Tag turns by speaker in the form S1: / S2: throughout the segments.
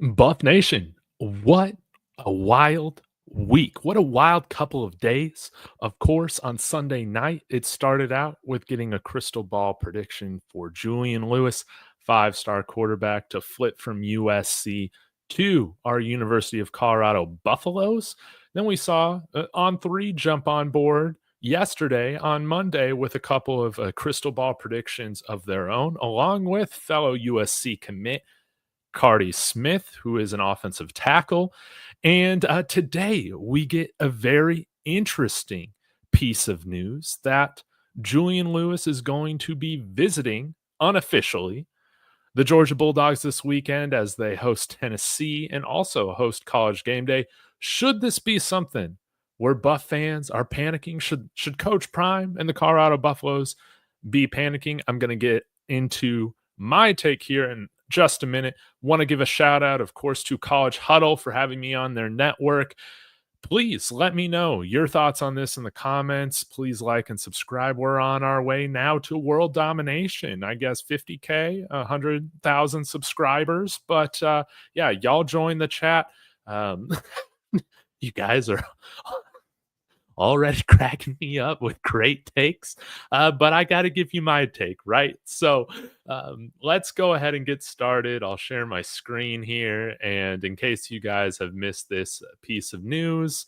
S1: Buff Nation, what a wild week. What a wild couple of days. Of course, on Sunday night, it started out with getting a crystal ball prediction for Julian Lewis, five-star quarterback, to flip from USC to our University of Colorado Buffaloes. Then we saw On3 jump on board yesterday on Monday with a couple of crystal ball predictions of their own, along with fellow USC commit Cardi Smith, who is an offensive tackle. And today we get a very interesting piece of news that Julian Lewis is going to be visiting unofficially the Georgia Bulldogs this weekend as they host Tennessee and also host College Gameday. Should this be something where Buff fans are panicking? Should Coach Prime and the Colorado Buffaloes be panicking? I'm going to get into my take here in just a minute. Want to give a shout out, of course, to College Huddle for having me on their network. Please let me know your thoughts on this in the comments. Please like and subscribe. We're on our way now to world domination. I guess 50K, 100,000 subscribers. But yeah, y'all join the chat. You guys are already cracking me up with great takes, but I got to give you my take, right? So let's go ahead and get started. I'll share my screen here, and in case you guys have missed this piece of news,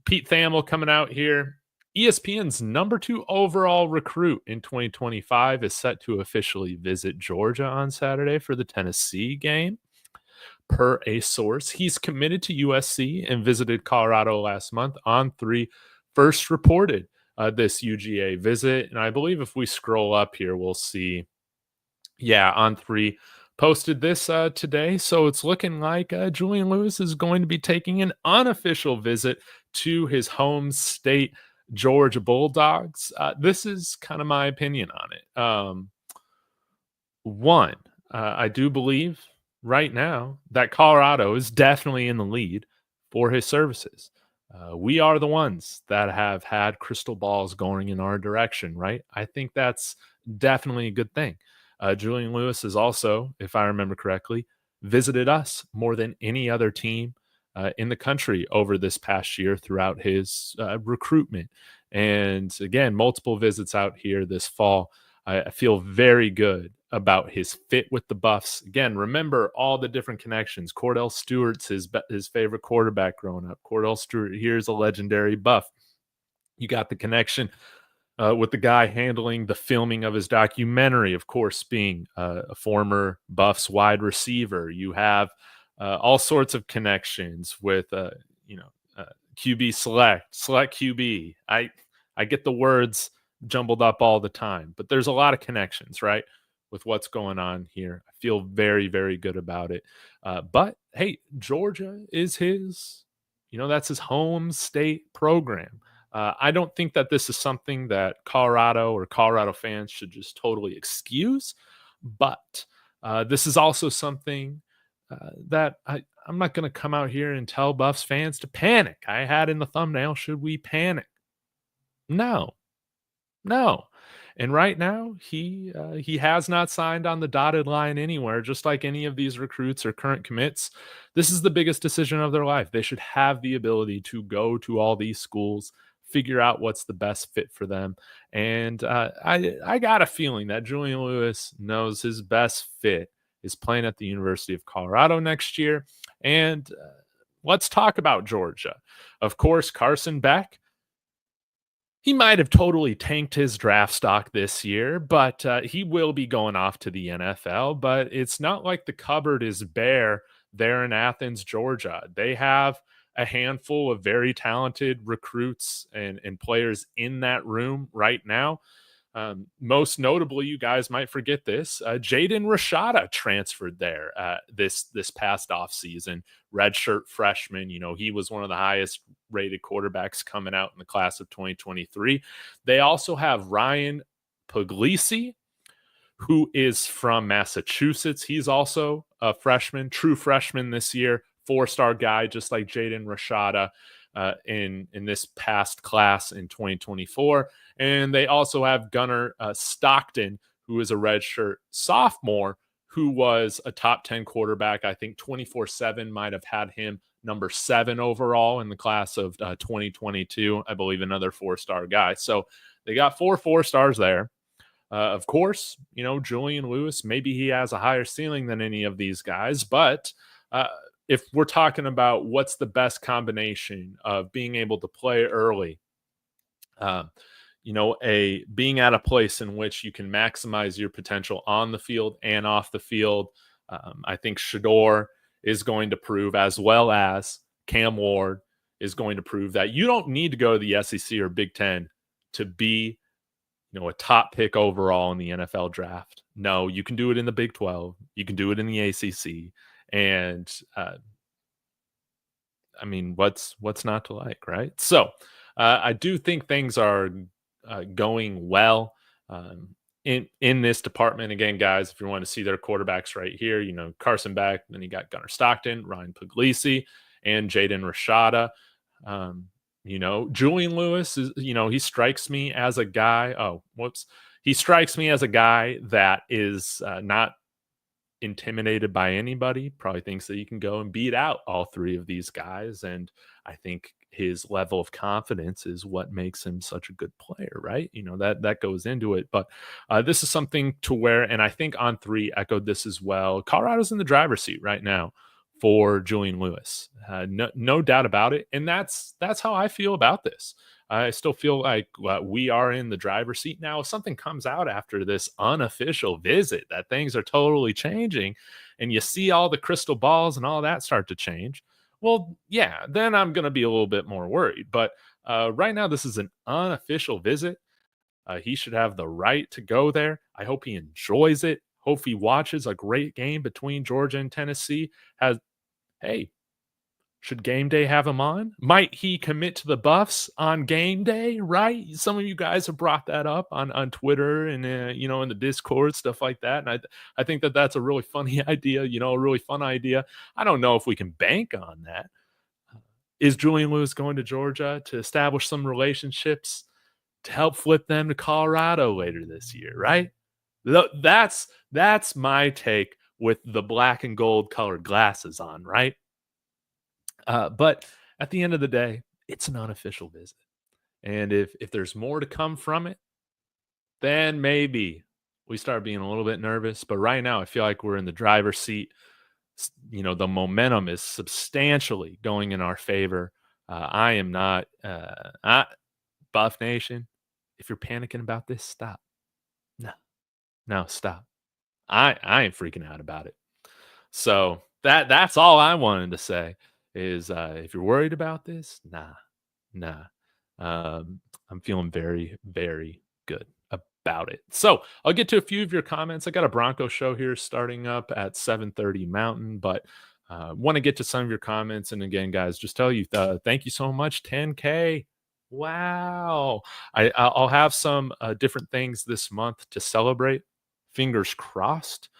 S1: Pete Thamel coming out here. ESPN's number 2 overall recruit in 2025 is set to officially visit Georgia on Saturday for the Tennessee game. Per a source, he's committed to USC and visited Colorado last month. On3 first reported this UGA visit. And I believe if we scroll up here, we'll see, yeah, On3 posted this today. So it's looking like Julian Lewis is going to be taking an unofficial visit to his home state, Georgia Bulldogs. This is kind of my opinion on it. One, I do believe right now that Colorado is definitely in the lead for his services. We are the ones that have had crystal balls going in our direction, right? I think that's definitely a good thing. Julian Lewis is also, if I remember correctly, visited us more than any other team in the country over this past year throughout his recruitment. And again, multiple visits out here this fall. I feel very good about his fit with the Buffs. Again, remember all the different connections. Cordell Stewart's his favorite quarterback growing up. Cordell Stewart here's a legendary Buff. You got the connection with the guy handling the filming of his documentary, of course, being a former Buffs wide receiver. You have all sorts of connections with, QB select QB. I get the words jumbled up all the time, but there's a lot of connections, right, with what's going on here. I feel very, very good about it. But hey, Georgia is his, that's his home state program. I don't think that this is something that Colorado or Colorado fans should just totally excuse, but this is also something that I'm not going to come out here and tell Buffs fans to panic. I had in the thumbnail, should we panic? No. And right now, he has not signed on the dotted line anywhere, just like any of these recruits or current commits. This is the biggest decision of their life. They should have the ability to go to all these schools, figure out what's the best fit for them. And I got a feeling that Julian Lewis knows his best fit is playing at the University of Colorado next year. And let's talk about Georgia. Of course, Carson Beck, he might have totally tanked his draft stock this year, but he will be going off to the NFL. But it's not like the cupboard is bare there in Athens, Georgia. They have a handful of very talented recruits and players in that room right now. Most notably, you guys might forget this, Jaden Rashada transferred there this past offseason, redshirt freshman. He was one of the highest rated quarterbacks coming out in the class of 2023. They also have Ryan Puglisi, who is from Massachusetts. He's also a freshman, true freshman this year, 4-star guy, just like Jaden Rashada in this past class in 2024. And they also have Gunnar Stockton, who is a redshirt sophomore, who was a top 10 quarterback. I think 24/7 might have had him number 7 overall in the class of 2022. I believe another 4-star guy. So they got 4 4-stars there. Of course, Julian Lewis, maybe he has a higher ceiling than any of these guys, but uh, if we're talking about what's the best combination of being able to play early, uh, a being at a place in which you can maximize your potential on the field and off the field, I think Shador is going to prove, as well as Cam Ward is going to prove, that you don't need to go to the SEC or Big Ten to be a top pick overall in the NFL draft. No, you can do it in the Big 12. You can do it in the ACC. And I mean, what's not to like, right? So I do think things are going well in this department. Again, guys, if you want to see their quarterbacks right here, Carson Beck, then you got Gunnar Stockton, Ryan Puglisi, and Jaden Rashada. Julian Lewis is, he strikes me as a guy. Oh, whoops. He strikes me as a guy that is not intimidated by anybody, probably thinks that he can go and beat out all 3 of these guys. And I think his level of confidence is what makes him such a good player, right? That goes into it. But this is something to where, and I think On3 echoed this as well, Colorado's in the driver's seat right now for Julian Lewis. No doubt about it. And that's how I feel about this. I still feel like we are in the driver's seat now. If something comes out after this unofficial visit that things are totally changing, and you see all the crystal balls and all that start to change, well, yeah, then I'm going to be a little bit more worried. But right now, this is an unofficial visit. He should have the right to go there. I hope he enjoys it. Hope he watches a great game between Georgia and Tennessee. Hey, should game day have him on? Might he commit to the Buffs on game day? Right? Some of you guys have brought that up on Twitter and in the Discord, stuff like that. And I think that that's a really funny idea. A really fun idea. I don't know if we can bank on that. Is Julian Lewis going to Georgia to establish some relationships to help flip them to Colorado later this year? Right? That's my take with the black and gold colored glasses on. Right? But at the end of the day, it's an unofficial visit. And if there's more to come from it, then maybe we start being a little bit nervous. But right now, I feel like we're in the driver's seat. The momentum is substantially going in our favor. I am not Buff Nation. If you're panicking about this, stop. No, stop. I ain't freaking out about it. So that's all I wanted to say. Is if you're worried about this, nah. I'm feeling very, very good about it. So I'll get to a few of your comments. I got a Bronco show here starting up at 7:30 Mountain, but want to get to some of your comments. And again, guys, just tell you thank you so much. 10K. Wow. I'll have some different things this month to celebrate. Fingers crossed.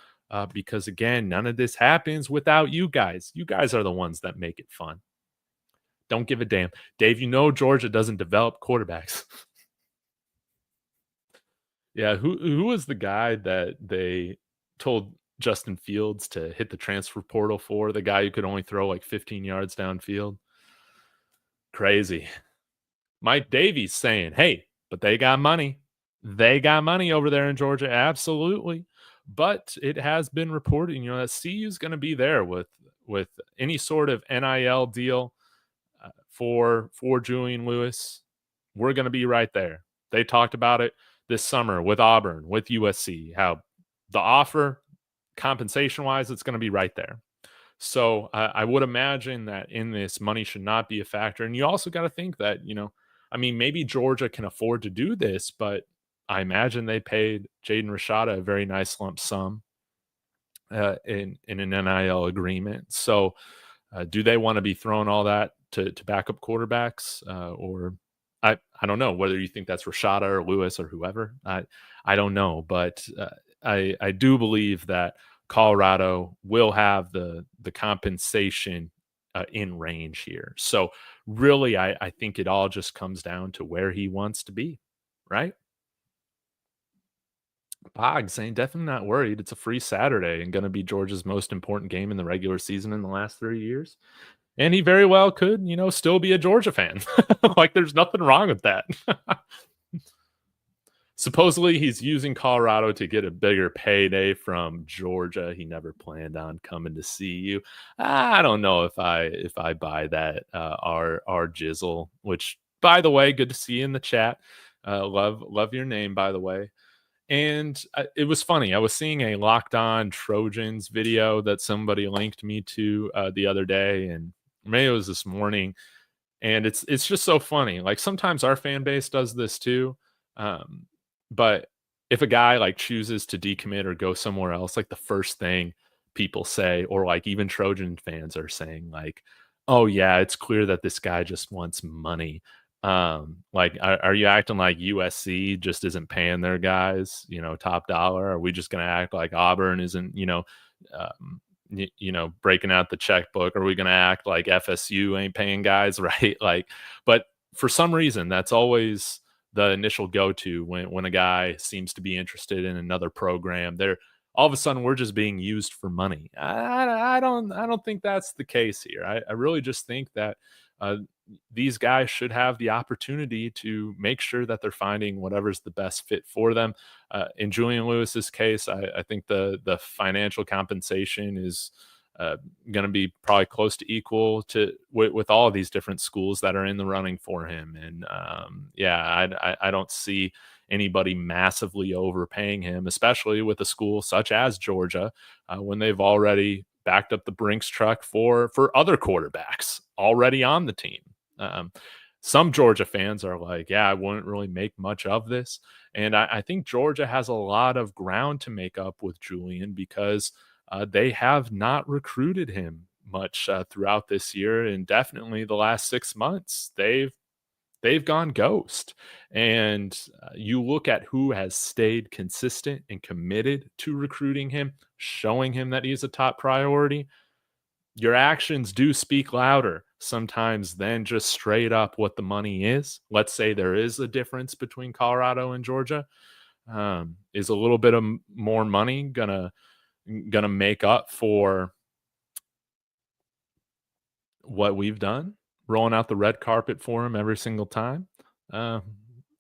S1: Because again, none of this happens without you guys. You guys are the ones that make it fun. Don't give a damn. Dave, Georgia doesn't develop quarterbacks. Yeah, who was the guy that they told Justin Fields to hit the transfer portal for? The guy who could only throw like 15 yards downfield? Crazy. Mike Davies saying, hey, but they got money. They got money over there in Georgia. Absolutely. But it has been reported, that CU is going to be there with any sort of NIL deal for Julian Lewis. We're going to be right there. They talked about it this summer with Auburn, with USC, how the offer, compensation-wise, it's going to be right there. So I would imagine that in this, money should not be a factor. And you also got to think that, maybe Georgia can afford to do this, but I imagine they paid Jaden Rashada a very nice lump sum in an NIL agreement. So do they want to be throwing all that to back up quarterbacks? Or I don't know whether you think that's Rashada or Lewis or whoever. I don't know. But I do believe that Colorado will have the compensation in range here. So really, I think it all just comes down to where he wants to be, right? Pog saying definitely not worried. It's a free Saturday and going to be Georgia's most important game in the regular season in the last 3 years. And he very well could, still be a Georgia fan. Like there's nothing wrong with that. Supposedly he's using Colorado to get a bigger payday from Georgia. He never planned on coming to see you. I don't know if I buy that. Our Jizzle, which by the way, good to see you in the chat. Love your name, by the way. And it was funny. I was seeing a Locked On Trojans video that somebody linked me to the other day, and maybe it was this morning. And it's just so funny. Like sometimes our fan base does this too. Um, but if a guy like chooses to decommit or go somewhere else, like the first thing people say, or like even Trojan fans are saying, like, "Oh yeah, it's clear that this guy just wants money." Like, are you acting like USC just isn't paying their guys, top dollar? Are we just going to act like Auburn isn't, um, breaking out the checkbook? Are we going to act like FSU ain't paying guys, right? Like, but for some reason, that's always the initial go-to when a guy seems to be interested in another program. They're all of a sudden we're just being used for money. I don't think that's the case here. I really just think that uh, these guys should have the opportunity to make sure that they're finding whatever's the best fit for them. In Julian Lewis's case, I think the financial compensation is going to be probably close to equal to with all of these different schools that are in the running for him. And yeah, I don't see anybody massively overpaying him, especially with a school such as Georgia, when they've already backed up the Brinks truck for other quarterbacks already on the team. Um, some Georgia fans are like, yeah, I wouldn't really make much of this. And I think Georgia has a lot of ground to make up with Julian because they have not recruited him much throughout this year, and definitely the last 6 months. They've gone ghost. And you look at who has stayed consistent and committed to recruiting him, showing him that he's a top priority. Your actions do speak louder sometimes than just straight up what the money is. Let's say there is a difference between Colorado and Georgia. Is a little bit of more money gonna make up for what we've done, rolling out the red carpet for him every single time? Uh,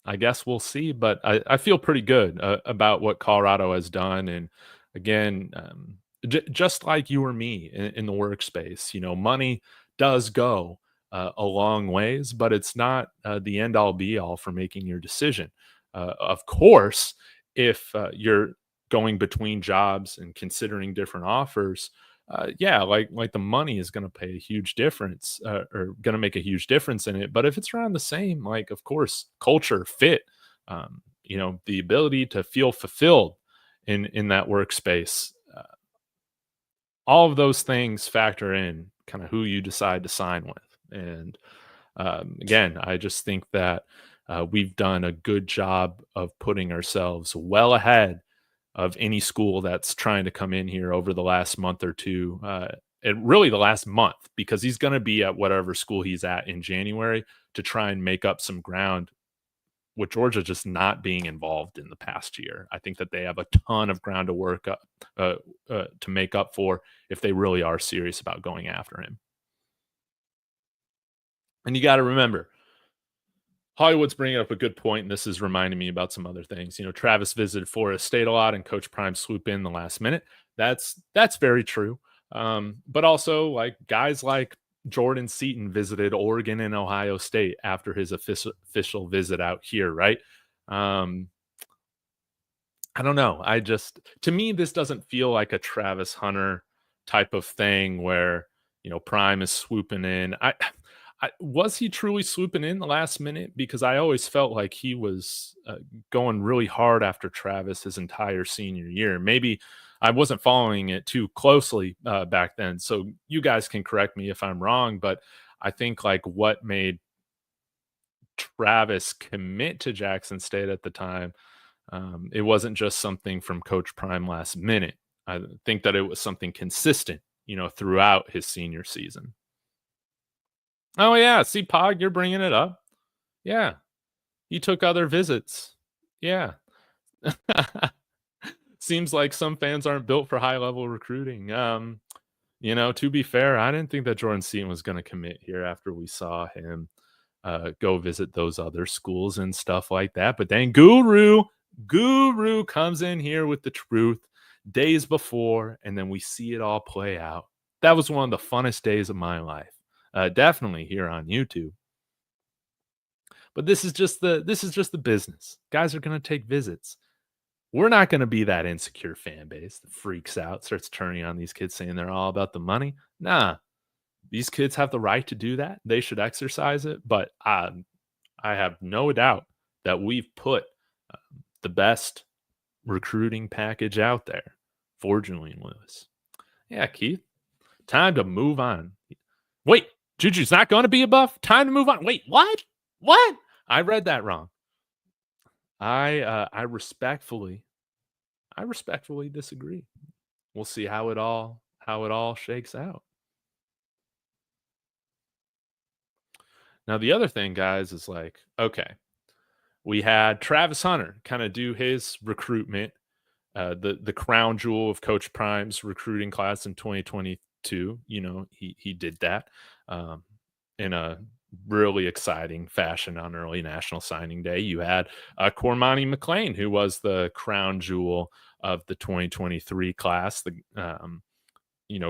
S1: I guess we'll see, but I feel pretty good about what Colorado has done. And again, just like you or me in the workspace, money does go a long ways, but it's not the end all be all for making your decision. Of course, if you're going between jobs and considering different offers, yeah, like the money is going to pay a huge difference, or going to make a huge difference in it. But if it's around the same, like of course, culture, fit, the ability to feel fulfilled in that workspace, all of those things factor in kind of who you decide to sign with. And again, I just think that we've done a good job of putting ourselves well ahead of any school that's trying to come in here over the last month or two, and really the last month, because he's going to be at whatever school he's at in January to try and make up some ground with Georgia just not being involved in the past year. I think that they have a ton of ground to work up to make up for if they really are serious about going after him. And you got to remember, Hollywood's bringing up a good point, and this is reminding me about some other things. Travis visited Florida State a lot, and Coach Prime swoop in the last minute. That's very true. But also, like guys like Jordan Seaton visited Oregon and Ohio State after his official visit out here, right? I don't know. To me, this doesn't feel like a Travis Hunter type of thing where, Prime is swooping in. Was he truly swooping in the last minute? Because I always felt like he was going really hard after Travis his entire senior year. Maybe I wasn't following it too closely back then. So you guys can correct me if I'm wrong, but I think like what made Travis commit to Jackson State at the time, it wasn't just something from Coach Prime last minute. I think that it was something consistent, throughout his senior season. Oh yeah, see, Pog, you're bringing it up. Yeah, he took other visits. Yeah. Seems like some fans aren't built for high level recruiting. To be fair, I didn't think that Jordan Seaton was going to commit here after we saw him go visit those other schools and stuff like that. But then Guru comes in here with the truth days before, and then we see it all play out. That was one of the funnest days of my life. Definitely here on YouTube. But this is just the business. Guys are going to take visits. We're not going to be that insecure fan base that freaks out, starts turning on these kids saying they're all about the money. Nah, these kids have the right to do that. They should exercise it. But I have no doubt that we've put the best recruiting package out there for Julian Lewis. Yeah, Keith, time to move on. Wait, Juju's not going to be a Buff? Time to move on. Wait, what? What? I read that wrong. I respectfully disagree. We'll see how it all shakes out. Now the other thing, guys, is like, okay, we had Travis Hunter kind of do his recruitment, the crown jewel of Coach Prime's recruiting class in 2022. He did that in a really exciting fashion on early National Signing Day. You had Cormani McLean, who was the crown jewel of the 2023 class.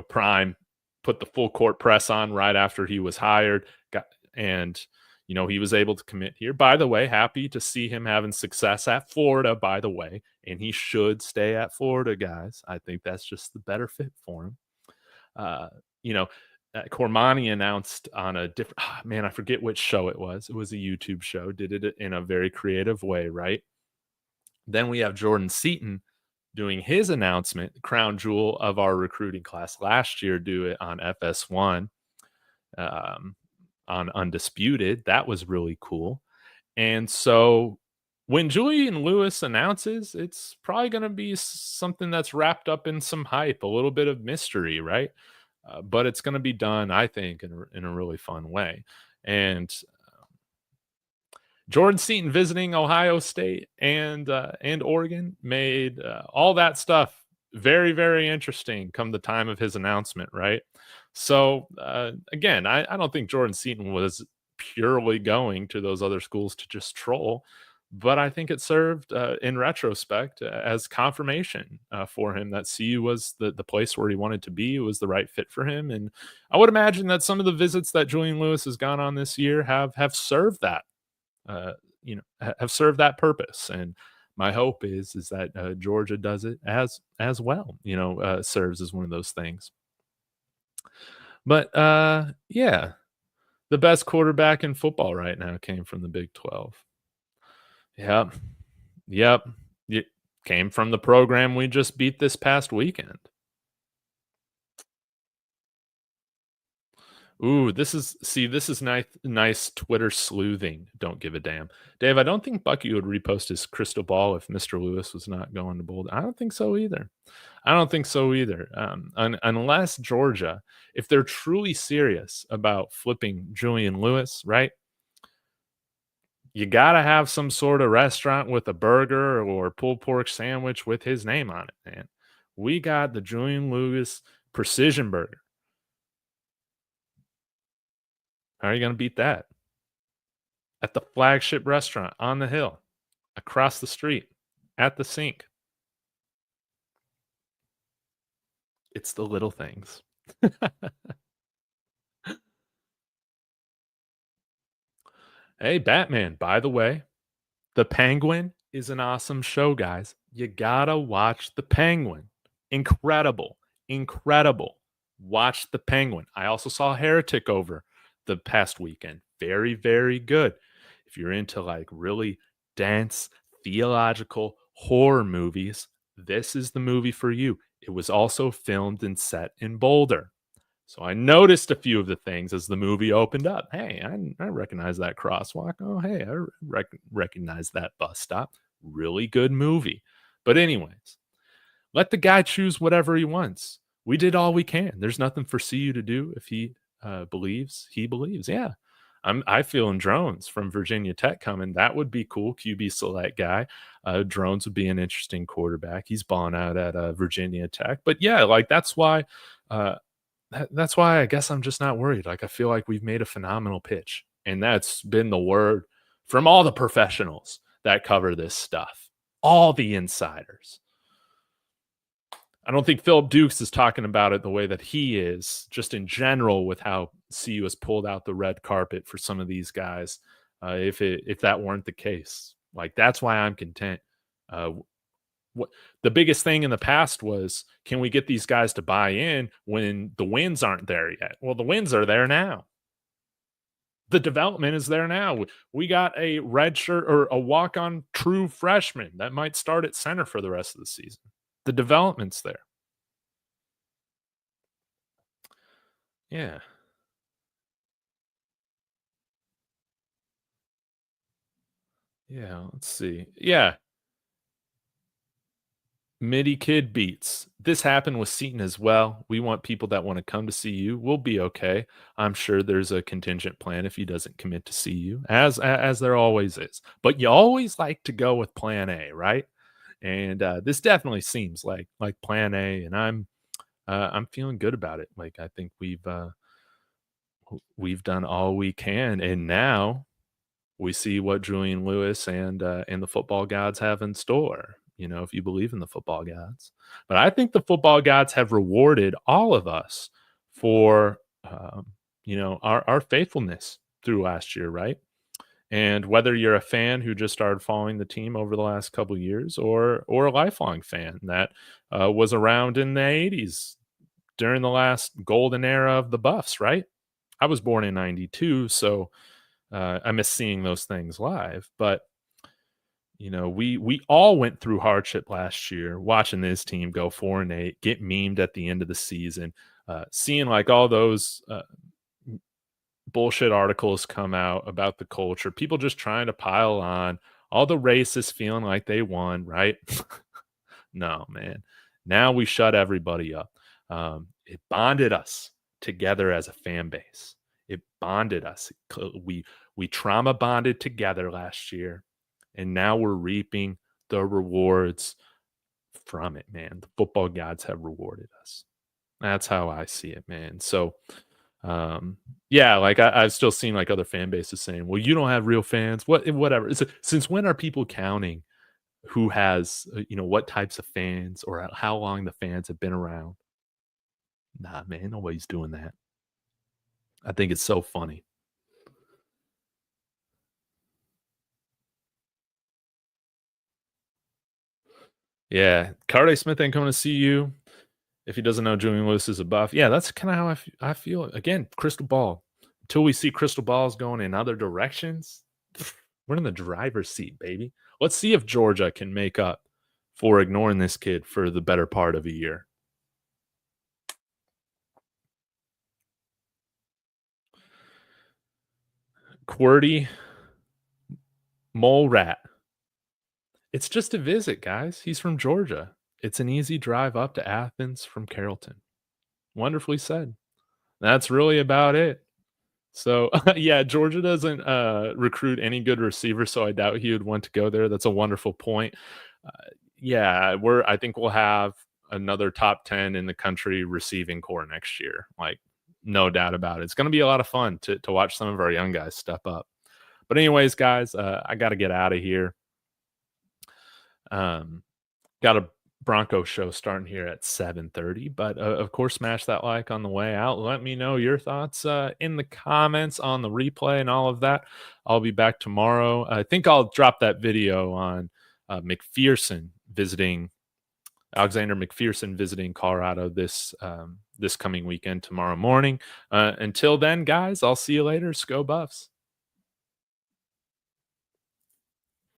S1: Prime put the full court press on right after he was hired, he was able to commit here. By the way, happy to see him having success at Florida, by the way, and he should stay at Florida, guys. I think that's just the better fit for him. Cormani announced on a different, I forget which show it was. It was a YouTube show, did it in a very creative way, right? Then we have Jordan Seaton doing his announcement, the crown jewel of our recruiting class last year, do it on FS1, on Undisputed. That was really cool. And so when Julian Lewis announces, it's probably going to be something that's wrapped up in some hype, a little bit of mystery, right? But it's going to be done, I think, in a really fun way. And Jordan Seaton visiting Ohio State and Oregon made all that stuff very, very interesting come the time of his announcement, right? So, again, I don't think Jordan Seaton was purely going to those other schools to just troll, but I think it served, in retrospect, as confirmation for him that CU was the place where he wanted to be. It was the right fit for him. And I would imagine that some of the visits that Julian Lewis has gone on this year have served that, have served that purpose. And my hope is that Georgia does it as well, serves as one of those things. But yeah, the best quarterback in football right now came from the Big 12. Yep. It came from the program we just beat this past weekend. Ooh, this is nice Twitter sleuthing. Don't give a damn. Dave, I don't think Bucky would repost his crystal ball if Mr. Lewis was not going to Boulder. I don't think so either. Unless Georgia, if they're truly serious about flipping Julian Lewis, right? You got to have some sort of restaurant with a burger or pulled pork sandwich with his name on it, man. We got the Julian Lewis Precision Burger. How are you going to beat that? At the flagship restaurant on the hill, across the street, at the sink. It's the little things. Hey, Batman, by the way, The Penguin is an awesome show, guys. You gotta watch The Penguin. Incredible. Watch The Penguin. I also saw Heretic over the past weekend. Very, very good. If you're into like really dense theological horror movies, this is the movie for you. It was also filmed and set in Boulder. So I noticed a few of the things as the movie opened up. Hey, I recognize that crosswalk. Oh, hey, I recognize that bus stop. Really good movie. But anyways, let the guy choose whatever he wants. We did all we can. There's nothing for CU to do if he believes. Yeah. I feeling Drones from Virginia Tech coming. That would be cool. QB select guy. Drones would be an interesting quarterback. He's balling out at Virginia Tech. But yeah, like uh, that's why I guess I'm just not worried. Like I feel like we've made a phenomenal pitch, and that's been the word from all the professionals that cover this stuff, all the insiders. I don't think Philip Dukes is talking about it the way that he is, just in general, with how CU has pulled out the red carpet for some of these guys. If that weren't the case, like that's why I'm content. Uh, what the biggest thing in the past was, can we get these guys to buy in when the wins aren't there yet? Well, the wins are there now. The development is there now. We got a red shirt or a walk-on true freshman that might start at center for the rest of the season. The development's there. Yeah. Yeah, let's see. Yeah, MIDI kid beats. This happened with Seton as well. We want people that want to come to CU. We'll be okay. I'm sure there's a contingent plan if he doesn't commit to CU, as there always is. But you always like to go with plan A, right? And this definitely seems like plan A, and I'm feeling good about it. Like I think we've done all we can, and now we see what Julian Lewis and the football gods have in store. You know, if you believe in the football gods, but I think the football gods have rewarded all of us for our faithfulness through last year, right? And whether you're a fan who just started following the team over the last couple of years, or a lifelong fan that was around in the '80s during the last golden era of the Buffs, right? I was born in '92, so I miss seeing those things live. But we all went through hardship last year, watching this team go 4-8, get memed at the end of the season, seeing like all those bullshit articles come out about the culture, people just trying to pile on, all the racists feeling like they won, right? No, man. Now we shut everybody up. It bonded us together as a fan base. It bonded us. We trauma bonded together last year, and now we're reaping the rewards from it, man. The football gods have rewarded us. That's how I see it, man. So, yeah, like I've still seen like other fan bases saying, "Well, you don't have real fans." Whatever. Since when are people counting who has, what types of fans or how long the fans have been around? Nah, man, nobody's doing that. I think it's so funny. Yeah, Cardi Smith ain't coming to see you. If he doesn't know Julian Lewis is a buff, yeah, that's kind of how I feel. Again, crystal ball. Until we see crystal balls going in other directions, we're in the driver's seat, baby. Let's see if Georgia can make up for ignoring this kid for the better part of a year. QWERTY Mole Rat. It's just a visit, guys. He's from Georgia. It's an easy drive up to Athens from Carrollton. Wonderfully said. That's really about it. So, yeah, Georgia doesn't recruit any good receivers, so I doubt he would want to go there. That's a wonderful point. Uh, yeah, I think we'll have another top 10 in the country receiving core next year. Like, no doubt about it. It's going to be a lot of fun to watch some of our young guys step up. But anyways, guys, I got to get out of here. Got a Bronco show starting here at 7:30, but of course, smash that like on the way out. Let me know your thoughts in the comments on the replay and all of that. I'll be back tomorrow. I think I'll drop that video on McPherson visiting Alexander McPherson visiting Colorado this coming weekend tomorrow morning. Until then, guys, I'll see you later. Go Buffs.